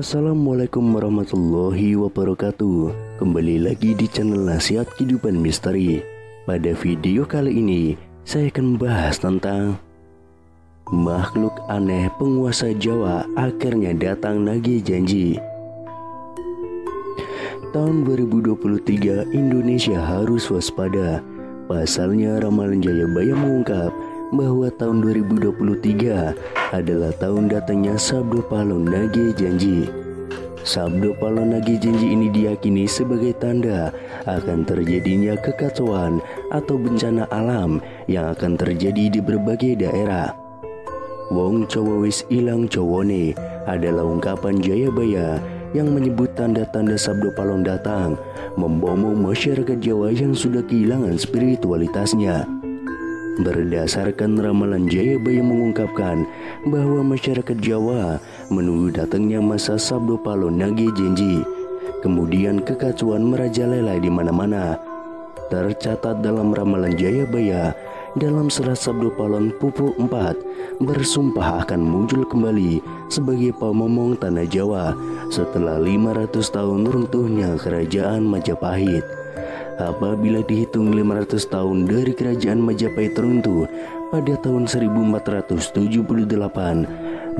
Assalamualaikum warahmatullahi wabarakatuh. Kembali lagi di channel Nasihat Kehidupan Misteri. Pada video kali ini saya akan membahas tentang makhluk aneh penguasa Jawa akhirnya datang nagih janji. Tahun 2023 Indonesia harus waspada. Pasalnya ramalan Jayabaya mengungkap bahwa tahun 2023 adalah tahun datangnya Sabdo Palon nagih janji. Sabdo Palon nagih janji ini diyakini sebagai tanda akan terjadinya kekacauan atau bencana alam yang akan terjadi di berbagai daerah. Wong Cowo wis ilang cowone adalah ungkapan Jayabaya yang menyebut tanda-tanda Sabdo Palon datang, membomong masyarakat Jawa yang sudah kehilangan spiritualitasnya. Berdasarkan ramalan Jayabaya mengungkapkan bahwa masyarakat Jawa menunggu datangnya masa Sabdo Palon nagih janji. Kemudian kekacauan merajalela di mana-mana. Tercatat dalam ramalan Jayabaya dalam serat Sabdo Palon Pupuk 4 bersumpah akan muncul kembali sebagai pamomong tanah Jawa setelah 500 tahun runtuhnya kerajaan Majapahit. Apabila dihitung 500 tahun dari kerajaan Majapahit runtuh pada tahun 1478,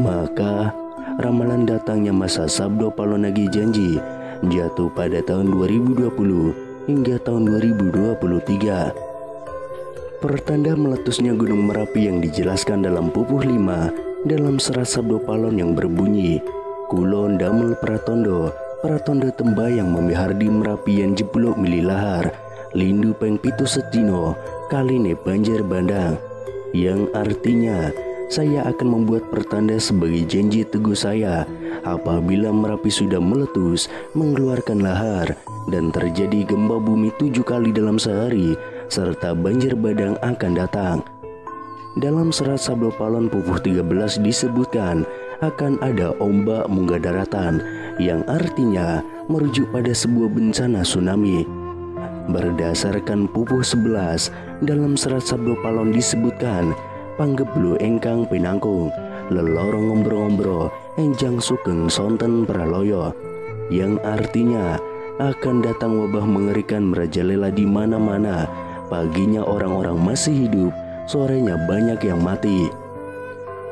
maka ramalan datangnya masa Sabdo Palon nagih janji jatuh pada tahun 2020 hingga tahun 2023. Pertanda meletusnya Gunung Merapi yang dijelaskan dalam Pupuh 5 dalam serat Sabdo Palon yang berbunyi, Kulon damel pratondo Pratondo tembayang memihardi Merapi yang jeblok mililahar, lindu peng pitu setino, kaline banjir bandang. Yang artinya, saya akan membuat pertanda sebagai janji teguh saya apabila Merapi sudah meletus, mengeluarkan lahar, dan terjadi gempa bumi 7 kali dalam sehari, serta banjir bandang akan datang. Dalam serat Sabdo Palon Pupuh 13 disebutkan akan ada ombak munggah daratan yang artinya merujuk pada sebuah bencana tsunami. Berdasarkan Pupuh 11 dalam serat Sabdo Palon disebutkan panggeblu engkang pinangkung lelorong ngombro-ngombro enjang sugeng sonten praloyo, yang artinya akan datang wabah mengerikan merajalela di mana-mana. Paginya orang-orang masih hidup, sorenya banyak yang mati.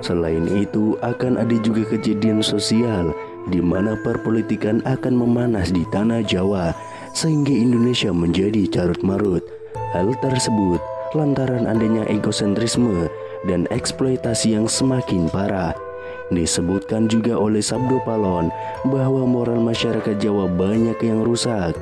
Selain itu akan ada juga kejadian sosial di mana perpolitikan akan memanas di tanah Jawa sehingga Indonesia menjadi carut-marut. Hal tersebut lantaran adanya egosentrisme dan eksploitasi yang semakin parah. Disebutkan juga oleh Sabdo Palon bahwa moral masyarakat Jawa banyak yang rusak.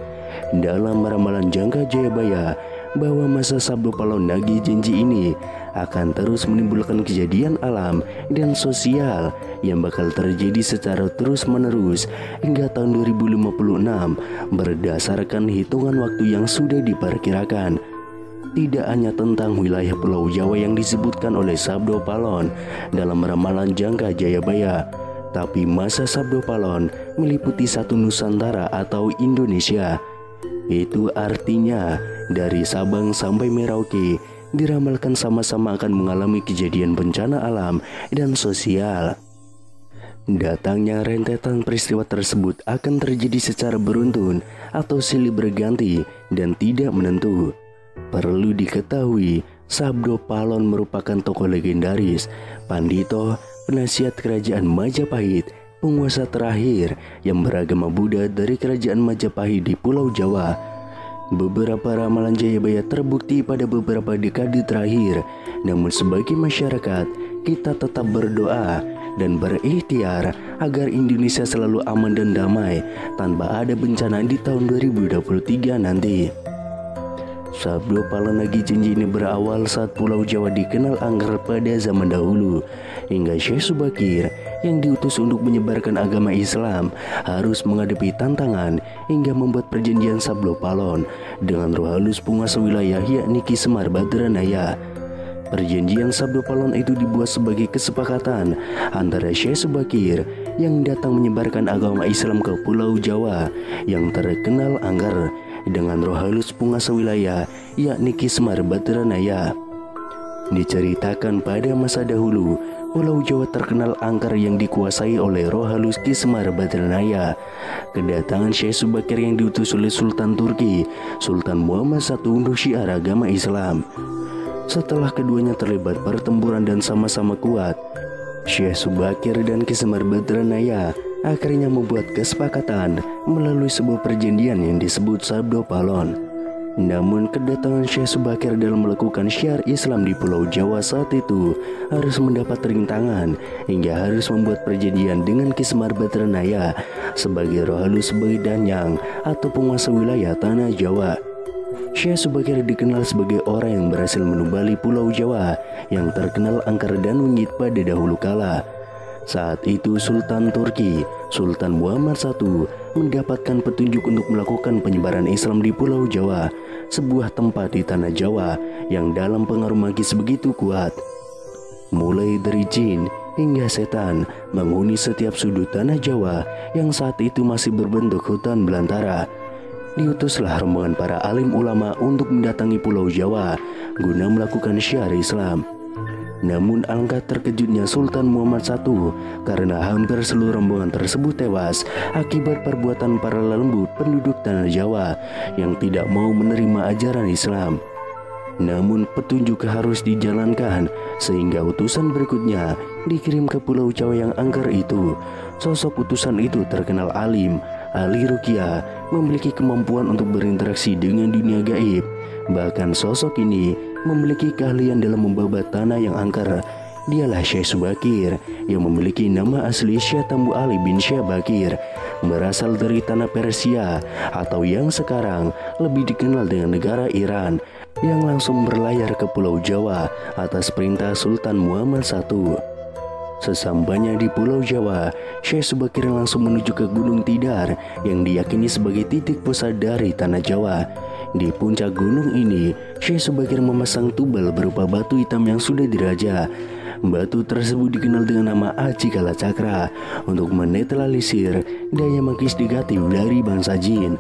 Dalam ramalan Jangka Jayabaya bahwa masa Sabdo Palon nagih janji ini akan terus menimbulkan kejadian alam dan sosial yang bakal terjadi secara terus-menerus hingga tahun 2056 berdasarkan hitungan waktu yang sudah diperkirakan. Tidak hanya tentang wilayah Pulau Jawa yang disebutkan oleh Sabdo Palon dalam ramalan Jangka Jayabaya, tapi masa Sabdo Palon meliputi satu Nusantara atau Indonesia. Itu artinya dari Sabang sampai Merauke diramalkan sama-sama akan mengalami kejadian bencana alam dan sosial. Datangnya rentetan peristiwa tersebut akan terjadi secara beruntun atau silih berganti dan tidak menentu. Perlu diketahui, Sabdo Palon merupakan tokoh legendaris, pandito, penasihat kerajaan Majapahit, penguasa terakhir yang beragama Buddha dari kerajaan Majapahit di Pulau Jawa. Beberapa ramalan Jayabaya terbukti pada beberapa dekade terakhir. Namun sebagai masyarakat, kita tetap berdoa dan berikhtiar agar Indonesia selalu aman dan damai tanpa ada bencana di tahun 2023 nanti. Sabdo Palon nagih janji ini berawal saat Pulau Jawa dikenal angker pada zaman dahulu, hingga Syekh Subakir yang diutus untuk menyebarkan agama Islam harus menghadapi tantangan hingga membuat perjanjian Sabdo Palon dengan roh halus penguasa wilayah yakni Ki Semar Badranaya. Perjanjian Sabdo Palon itu dibuat sebagai kesepakatan antara Syekh Subakir yang datang menyebarkan agama Islam ke Pulau Jawa yang terkenal angker dengan roh halus penguasa wilayah yakni Ki Semar Badranaya. Diceritakan pada masa dahulu Pulau Jawa terkenal angker yang dikuasai oleh roh halus Ki Semar Badranaya. Kedatangan Syekh Subakir yang diutus oleh Sultan Turki, Sultan Muhammad I untuk syiar agama Islam. Setelah keduanya terlibat pertempuran dan sama-sama kuat, Syekh Subakir dan Ki Semar Badranaya akhirnya membuat kesepakatan melalui sebuah perjanjian yang disebut Sabdo Palon. Namun kedatangan Syekh Subakir dalam melakukan syiar Islam di Pulau Jawa saat itu harus mendapat rintangan hingga harus membuat perjanjian dengan Ki Semar Badranaya sebagai roh halus sebagai danyang atau penguasa wilayah tanah Jawa. Syekh Subakir dikenal sebagai orang yang berhasil menubali Pulau Jawa yang terkenal angker dan wingit pada dahulu kala. Saat itu Sultan Turki, Sultan Muhammad I mendapatkan petunjuk untuk melakukan penyebaran Islam di Pulau Jawa, sebuah tempat di tanah Jawa yang dalam pengaruh magis begitu kuat. Mulai dari jin hingga setan menghuni setiap sudut tanah Jawa yang saat itu masih berbentuk hutan belantara. Diutuslah rombongan para alim ulama untuk mendatangi Pulau Jawa guna melakukan syiar Islam. Namun alangkah terkejutnya Sultan Muhammad I karena hampir seluruh rombongan tersebut tewas akibat perbuatan para lembut penduduk tanah Jawa yang tidak mau menerima ajaran Islam. Namun petunjuk harus dijalankan sehingga utusan berikutnya dikirim ke Pulau Jawa yang angker itu. Sosok utusan itu terkenal alim, ahli ruqyah, memiliki kemampuan untuk berinteraksi dengan dunia gaib. Bahkan sosok ini memiliki keahlian dalam membabat tanah yang angker. Dialah Syekh Subakir yang memiliki nama asli Syekh Tambu Ali bin Syekh Bakir, berasal dari tanah Persia atau yang sekarang lebih dikenal dengan negara Iran, yang langsung berlayar ke Pulau Jawa atas perintah Sultan Muhammad I. Sesampainya di Pulau Jawa, Syekh Subakir langsung menuju ke Gunung Tidar yang diyakini sebagai titik pusat dari tanah Jawa. Di puncak gunung ini, Syekh Subakir memasang tubal berupa batu hitam yang sudah diraja. Batu tersebut dikenal dengan nama Aji Kala Cakra untuk menetralisir daya magis negatif dari bangsa jin.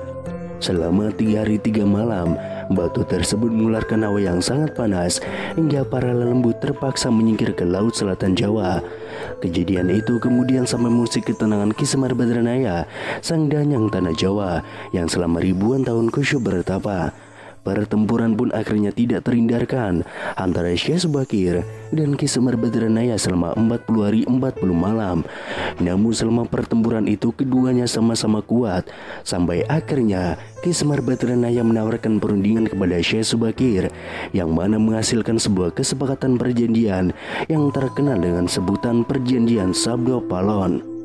Selama 3 hari 3 malam, batu tersebut mengeluarkan hawa yang sangat panas hingga para lelembut terpaksa menyingkir ke Laut Selatan Jawa. Kejadian itu kemudian sampai musik ketenangan Ki Semar Badranaya, sang danyang tanah Jawa yang selama ribuan tahun khusyuk bertapa. Pertempuran pun akhirnya tidak terhindarkan antara Syekh Subakir dan Ki Semar Badranaya selama 40 hari 40 malam. Namun selama pertempuran itu keduanya sama-sama kuat, sampai akhirnya Ki Semar Badranaya menawarkan perundingan kepada Syekh Subakir, yang mana menghasilkan sebuah kesepakatan perjanjian yang terkenal dengan sebutan Perjanjian Sabdo Palon.